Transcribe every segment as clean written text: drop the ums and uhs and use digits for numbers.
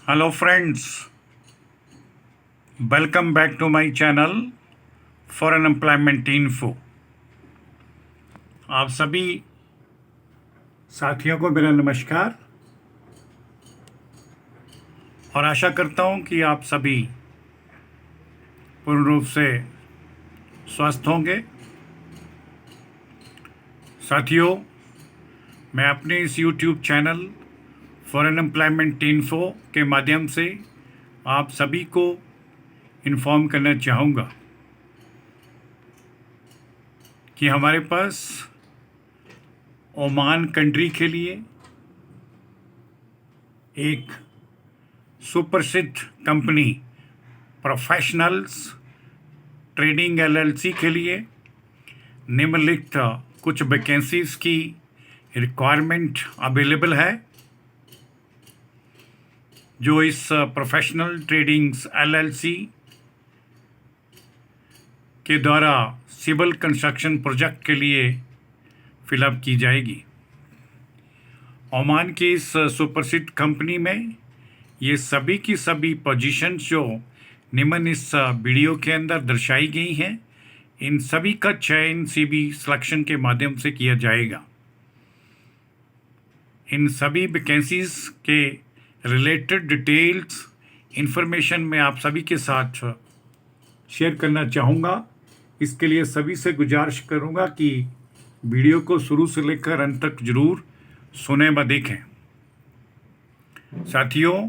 Hello friends, welcome back to my channel for unemployment info. आप सभी साथियों को मेरा नमस्कार और आशा करता हूं कि आप सभी पूर्ण रूप से स्वस्थ होंगे। साथियों, मैं अपने इस YouTube channel for unemployment info के माध्यम से आप सभी को इन्फॉर्म करना चाहूँगा कि हमारे पास ओमान कंट्री के लिए एक सुप्रसिद्ध कंपनी प्रोफेशनल्स ट्रेडिंग एलएलसी के लिए निम्नलिखित कुछ वैकेंसीज की रिक्वायरमेंट अवेलेबल है, जो इस प्रोफेशनल ट्रेडिंग्स एलएलसी के द्वारा सिविल कंस्ट्रक्शन प्रोजेक्ट के लिए फिलअप की जाएगी। ओमान की इस सुप्रसिद्ध कंपनी में ये सभी की सभी पोजीशंस जो निम्न इस वीडियो के अंदर दर्शाई गई हैं, इन सभी का चयन सीबी सिलेक्शन के माध्यम से किया जाएगा। इन सभी वैकेंसीज के रिलेटेड डिटेल्स इंफॉर्मेशन मैं आप सभी के साथ शेयर करना चाहूँगा। इसके लिए सभी से गुजारिश करूँगा कि वीडियो को शुरू से लेकर अंत तक जरूर सुने व देखें। साथियों,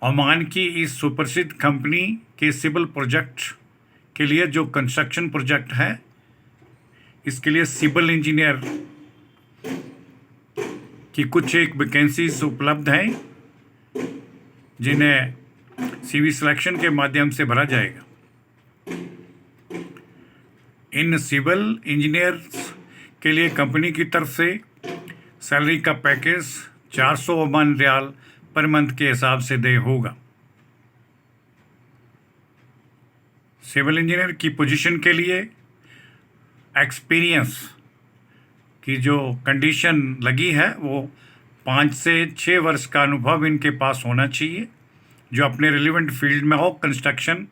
ओमान की इस सुप्रसिद्ध कंपनी के सिविल प्रोजेक्ट के लिए जो कंस्ट्रक्शन प्रोजेक्ट है, इसके लिए सिविल इंजीनियर की कुछ एक वैकेंसीज उपलब्ध हैं, जिन्हें सीवी सिलेक्शन के माध्यम से भरा जाएगा। इन सिविल इंजीनियर्स के लिए कंपनी की तरफ से सैलरी का package 400 Oman riyal per month के हिसाब से दे होगा। सिविल इंजीनियर की पोजीशन के लिए एक्सपीरियंस की जो कंडीशन लगी है, वो 5 से 6 वर्ष का अनुभव इनके पास होना चाहिए, जो अपने रिलेवेंट फील्ड में हो। कंस्ट्रक्शन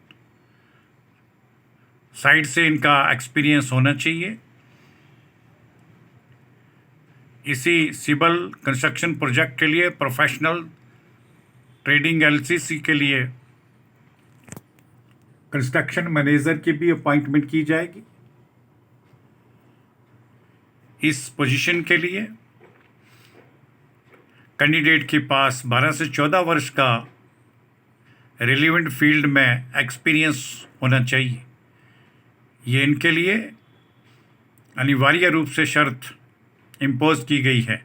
साइड से इनका एक्सपीरियंस होना चाहिए। इसी सिविल कंस्ट्रक्शन प्रोजेक्ट के लिए प्रोफेशनल ट्रेडिंग एलसीसी के लिए कंस्ट्रक्शन मैनेजर की भी अपॉइंटमेंट की जाएगी। इस पोजीशन के लिए कैंडिडेट के पास 12 से 14 वर्ष का रिलेवेंट फील्ड में एक्सपीरियंस होना चाहिए। ये इनके लिए अनिवार्य रूप से शर्त इम्पोज की गई है।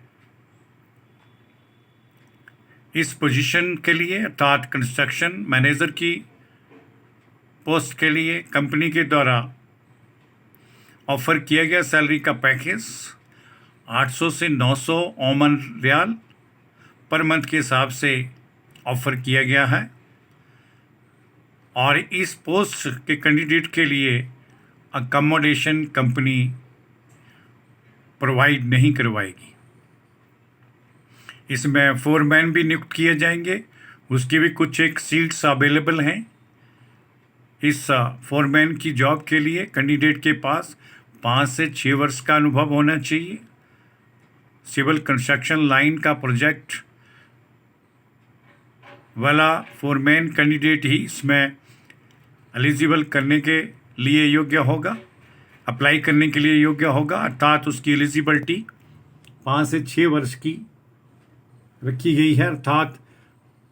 इस पोजीशन के लिए अर्थात कंस्ट्रक्शन मैनेजर की पोस्ट के लिए कंपनी के द्वारा ऑफर किया गया सैलरी का पैकेज 800 से 900 ओमान रियाल पर मंथ के हिसाब से ऑफर किया गया है, और इस पोस्ट के कैंडिडेट के लिए अकोमोडेशन कंपनी प्रोवाइड नहीं करवाएगी। इसमें फोरमैन भी नियुक्त किए जाएंगे, उसकी भी कुछ एक सीट्स अवेलेबल हैं। इस फोरमैन की जॉब के लिए कैंडिडेट के पास 5 से 6 वर्ष का अनुभव होना चाहिए। सिविल कंस्ट्रक्शन लाइन का प्रोजेक्ट वाला फोरमैन कैंडिडेट ही इसमें एलिजिबल करने के लिए योग्य होगा, अप्लाई करने के लिए योग्य होगा, अर्थात उसकी एलिजिबिलिटी 5 से 6 वर्ष की रखी गई है। अर्थात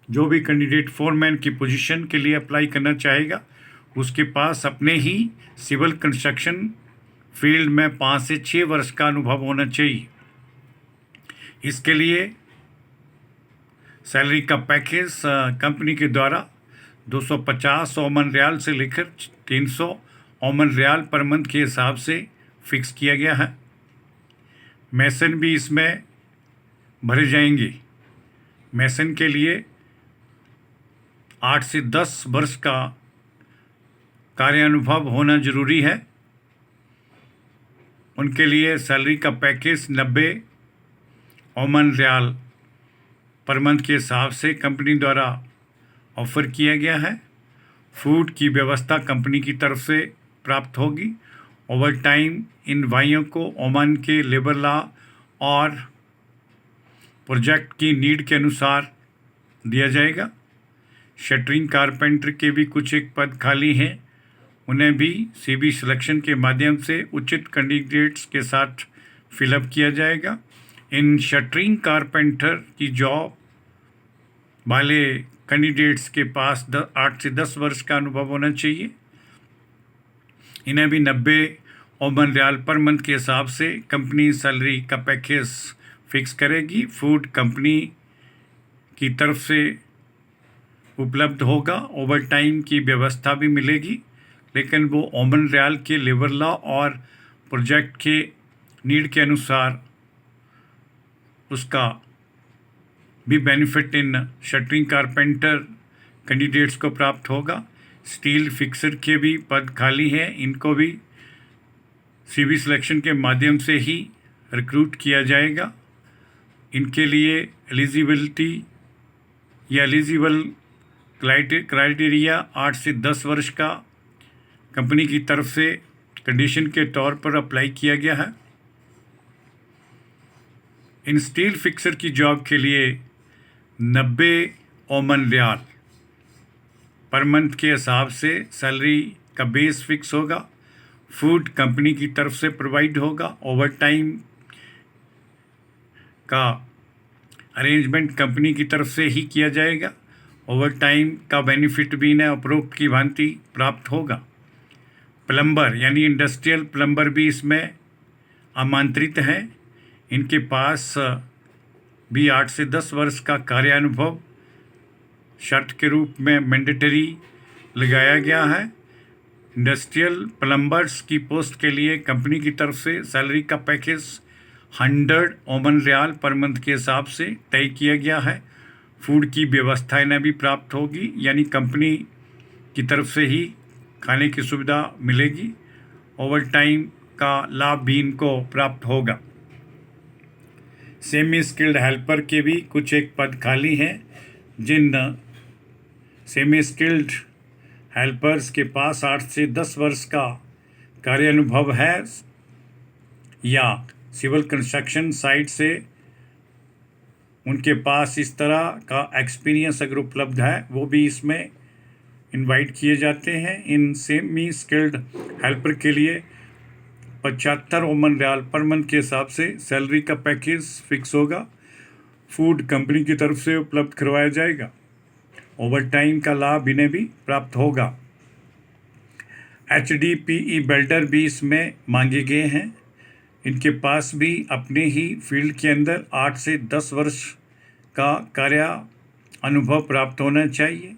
जो भी कैंडिडेट फोरमैन की पोजीशन के लिए अप्लाई करना चाहेगा, उसके पास अपने ही सिविल कंस्ट्रक्शन फील्ड में 5 से 6 वर्ष का अनुभव होना चाहिए। इसके लिए सैलरी का पैकेज कंपनी के द्वारा 250 ओमान रियाल से लेकर 300 ओमान रियाल पर मंथ के हिसाब से फिक्स किया गया है। मैसन भी इसमें भरे जाएंगे। मैसन के लिए 8 से 10 वर्ष का कार्यानुभव होना जरूरी है। उनके लिए सैलरी का package 90 Oman riyal per month के हिसाब से कंपनी द्वारा ऑफ़र किया गया है। फूड की व्यवस्था कंपनी की तरफ से प्राप्त होगी। ओवर टाइम इन भाइयों को ओमान के लेबर लॉ और प्रोजेक्ट की नीड के अनुसार दिया जाएगा। शटरिंग कारपेंटर के भी कुछ एक पद खाली हैं, उन्हें भी सीबी सिलेक्शन के माध्यम से उचित कैंडिडेट्स के साथ फिलअप किया जाएगा। इन शटरिंग कारपेंटर की जॉब वाले कैंडिडेट्स के पास 8 से 10 वर्ष का अनुभव होना चाहिए। इन्हें भी 90 ओमान रियाल पर मंथ के हिसाब से कंपनी सैलरी का पैकेज फिक्स करेगी। फूड कंपनी की तरफ से उपलब्ध होगा। ओवर टाइम की व्यवस्था भी मिलेगी, लेकिन वो ओमान रियाल के लेबर लॉ और प्रोजेक्ट के नीड के अनुसार उसका भी benefit in shuttering carpenter candidates को प्राप्त होगा। स्टील फिक्सर के भी पद खाली हैं, इनको भी सीबी सिलेक्शन के माध्यम से ही रिक्रूट किया जाएगा। इनके लिए एलिजिबिलिटी या एलिजिबल क्राइटेरिया 8 से 10 वर्ष का कंपनी की तरफ से कंडीशन के तौर पर अप्लाई किया गया है। इन स्टील फिक्सर की जॉब के लिए 90 ओमान रियाल पर मंथ के हिसाब से सैलरी का बेस फिक्स होगा। फूड कंपनी की तरफ से प्रोवाइड होगा। ओवर टाइम का अरेंजमेंट कंपनी की तरफ से ही किया जाएगा। ओवर टाइम का बेनिफिट भी इन्हें उपरोक्त की भांति प्राप्त होगा। प्लम्बर यानी इंडस्ट्रियल प्लम्बर भी इसमें आमंत्रित हैं। इनके पास भी 8 से 10 वर्ष का कार्यानुभव शर्त के रूप में मैंडेटरी लगाया गया है। इंडस्ट्रियल प्लम्बर्स की पोस्ट के लिए कंपनी की तरफ से सैलरी का package 100 Oman riyal per month के हिसाब से तय किया गया है। फूड की व्यवस्था इन्हें भी प्राप्त होगी, यानी कंपनी की तरफ से ही खाने की सुविधा मिलेगी। ओवर टाइम का लाभ भी इनको प्राप्त होगा। सेमी स्किल्ड हेल्पर के भी कुछ एक पद खाली हैं। जिन सेमी स्किल्ड हेल्पर्स के पास 8 से 10 वर्ष का कार्यानुभव है या सिविल कंस्ट्रक्शन साइट से उनके पास इस तरह का एक्सपीरियंस अगर उपलब्ध है, वो भी इसमें इनवाइट किए जाते हैं। इन सेमी स्किल्ड हेल्पर के लिए 75 ओमान रियाल पर मंथ के हिसाब से सैलरी का पैकेज फिक्स होगा। फूड कंपनी की तरफ से उपलब्ध करवाया जाएगा। ओवर टाइम का लाभ इन्हें भी प्राप्त होगा। HDPE बेल्डर भी इसमें मांगे गए हैं। इनके पास भी अपने ही फील्ड के अंदर 8 से 10 वर्ष का कार्य अनुभव प्राप्त होना चाहिए।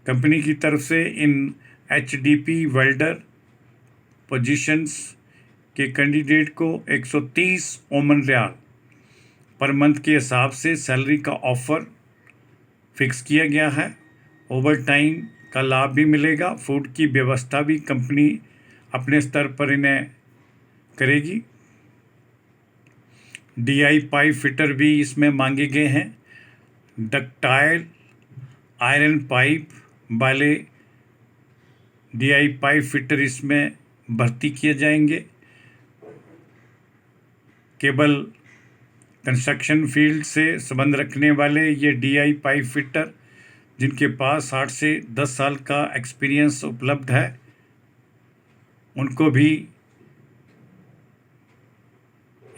कंपनी की तरफ से इन HDP वेल्डर पोजीशंस के कैंडिडेट को 130 ओमान रियाल पर मंथ के हिसाब से सैलरी का ऑफ़र फिक्स किया गया है। ओवर टाइम का लाभ भी मिलेगा। फूड की व्यवस्था भी कंपनी अपने स्तर पर इन्हें करेगी। DI पाइप फिटर भी इसमें मांगे गए हैं। डक्टाइल आयरन पाइप वाले DI पाइप फिटर इसमें भर्ती किए जाएंगे। केबल कंस्ट्रक्शन फील्ड से संबंध रखने वाले ये DI पाइप फिटर जिनके पास 8 से 10 साल का एक्सपीरियंस उपलब्ध है, उनको भी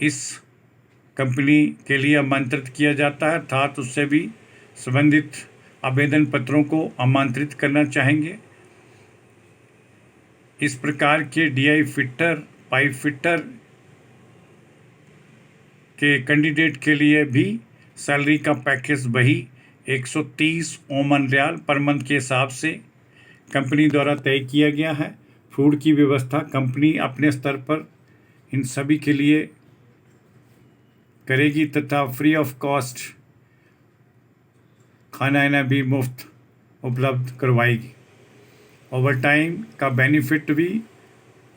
इस कंपनी के लिए आमंत्रित किया जाता है, अर्थात उससे भी संबंधित आवेदन पत्रों को आमंत्रित करना चाहेंगे। इस प्रकार के DI फिटर पाइप फिटर के कैंडिडेट के लिए भी सैलरी का पैकेज वही 130 ओमान रियाल पर मंथ के हिसाब से कंपनी द्वारा तय किया गया है। फूड की व्यवस्था कंपनी अपने स्तर पर इन सभी के लिए करेगी तथा फ्री ऑफ कॉस्ट खाना इन्हें भी मुफ्त उपलब्ध करवाएगी। ओवर टाइम का बेनिफिट भी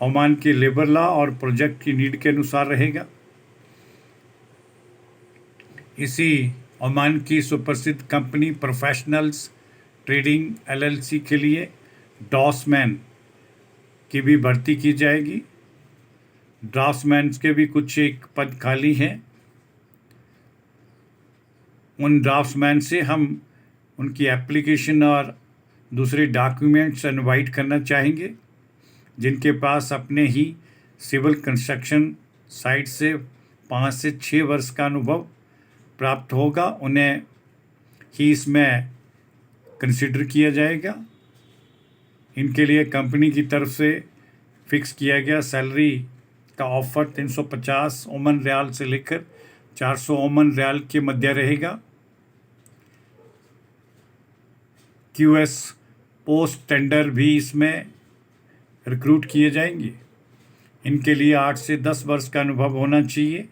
ओमान के लेबर लॉ और प्रोजेक्ट की नीड के अनुसार रहेगा। इसी ओमान की सुप्रसिद्ध कंपनी प्रोफेशनल्स ट्रेडिंग एलएलसी के लिए ड्राफ्ट्समैन की भी भर्ती की जाएगी। ड्राफ्ट्समैन के भी कुछ एक पद खाली हैं। उन ड्राफ्ट्समैन से हम उनकी एप्लीकेशन और दूसरे डॉक्यूमेंट्स इनवाइट करना चाहेंगे, जिनके पास अपने ही सिविल कंस्ट्रक्शन साइट से 5 से 6 वर्ष का अनुभव प्राप्त होगा। उन्हें ही इसमें कंसिडर किया जाएगा। इनके लिए कंपनी की तरफ से फिक्स किया गया सैलरी का ऑफर 350 ओमान रियाल से लेकर 400 ओमान रियाल के मध्य रहेगा। क्यूएस पोस्ट टेंडर भी इसमें रिक्रूट किए जाएंगे। इनके लिए 8 से 10 वर्ष का अनुभव होना चाहिए।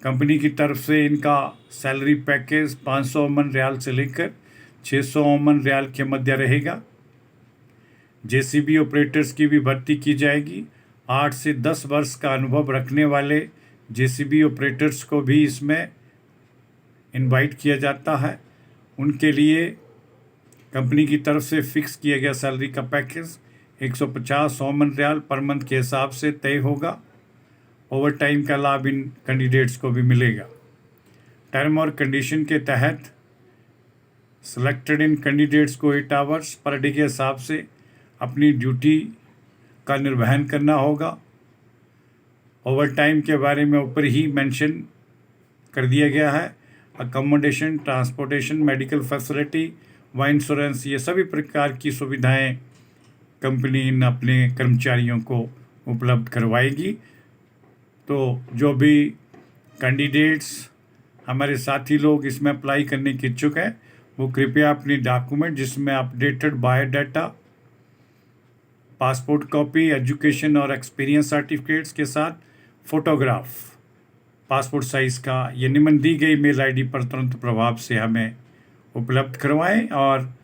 कंपनी की तरफ से इनका सैलरी पैकेज 500 ओमान रियाल से लेकर 600 ओमान रियाल के मध्य रहेगा। जेसीबी ऑपरेटर्स की भी भर्ती की जाएगी। 8 से 10 वर्ष का अनुभव रखने वाले जेसीबी ऑपरेटर्स को भी इसमें इनवाइट किया जाता है। उनके लिए कंपनी की तरफ से फिक्स किया गया सैलरी का package 150 Oman riyal per month के हिसाब से तय होगा। ओवर टाइम का लाभ इन कैंडिडेट्स को भी मिलेगा। टर्म और कंडीशन के तहत सिलेक्टेड इन कैंडिडेट्स को 8 आवर्स पर डे के हिसाब से अपनी ड्यूटी का निर्वहन करना होगा। ओवर टाइम के बारे में ऊपर ही मेंशन कर दिया गया है। अकोमोडेशन, ट्रांसपोर्टेशन, मेडिकल फैसिलिटी व इंश्योरेंस, ये सभी प्रकार की सुविधाएं कंपनी इन अपने कर्मचारियों को उपलब्ध करवाएगी। तो जो भी कैंडिडेट्स हमारे साथी लोग इसमें अप्लाई करने के इच्छुक हैं, वो कृपया अपनी डॉक्यूमेंट जिसमें updated biodata, passport copy, education और एक्सपीरियंस सर्टिफिकेट्स के साथ फोटोग्राफ पासपोर्ट साइज़ का ये निम्न दी गई मेल आईडी पर तुरंत प्रभाव से हमें उपलब्ध करवाएं। और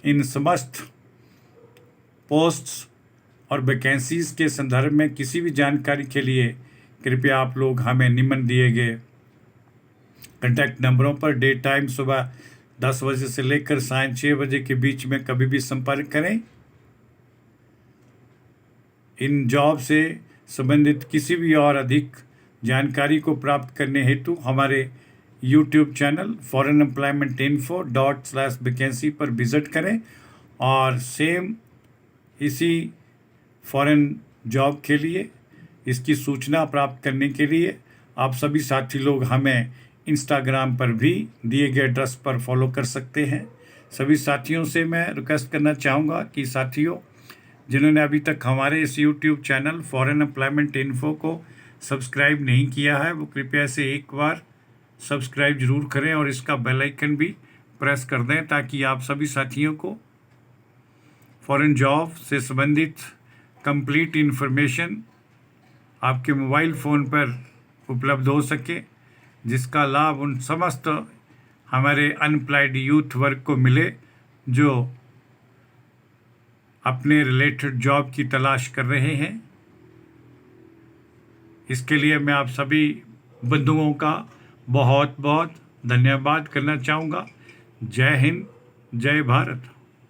इन समस्त पोस्ट्स और वैकेंसीज़ के संदर्भ में किसी भी जानकारी के लिए कृपया आप लोग हमें निम्न दिए गए कॉन्टैक्ट नंबरों पर डे टाइम सुबह 10 बजे से लेकर सायं 6 बजे के बीच में कभी भी संपर्क करें। इन जॉब से संबंधित किसी भी और अधिक जानकारी को प्राप्त करने हेतु हमारे YouTube चैनल foreignemploymentinfo./vacancy पर विज़िट करें और सेम इसी फॉरेन जॉब के लिए इसकी सूचना प्राप्त करने के लिए आप सभी साथी लोग हमें इंस्टाग्राम पर भी दिए गए एड्रेस पर फॉलो कर सकते हैं। सभी साथियों से मैं रिक्वेस्ट करना चाहूँगा कि साथियों, जिन्होंने अभी तक हमारे इस YouTube channel foreign employment info को सब्सक्राइब नहीं किया है, वो कृपया से एक बार सब्सक्राइब जरूर करें और इसका बेल आइकन भी प्रेस कर दें, ताकि आप सभी साथियों को फॉरेन जॉब से संबंधित कंप्लीट इन्फॉर्मेशन आपके मोबाइल फ़ोन पर उपलब्ध हो सके, जिसका लाभ उन समस्त हमारे अनएम्प्लॉयड यूथ वर्ग को मिले जो अपने रिलेटेड जॉब की तलाश कर रहे हैं। इसके लिए मैं आप सभी बंधुओं का बहुत बहुत धन्यवाद करना चाहूँगा। जय हिंद, जय भारत।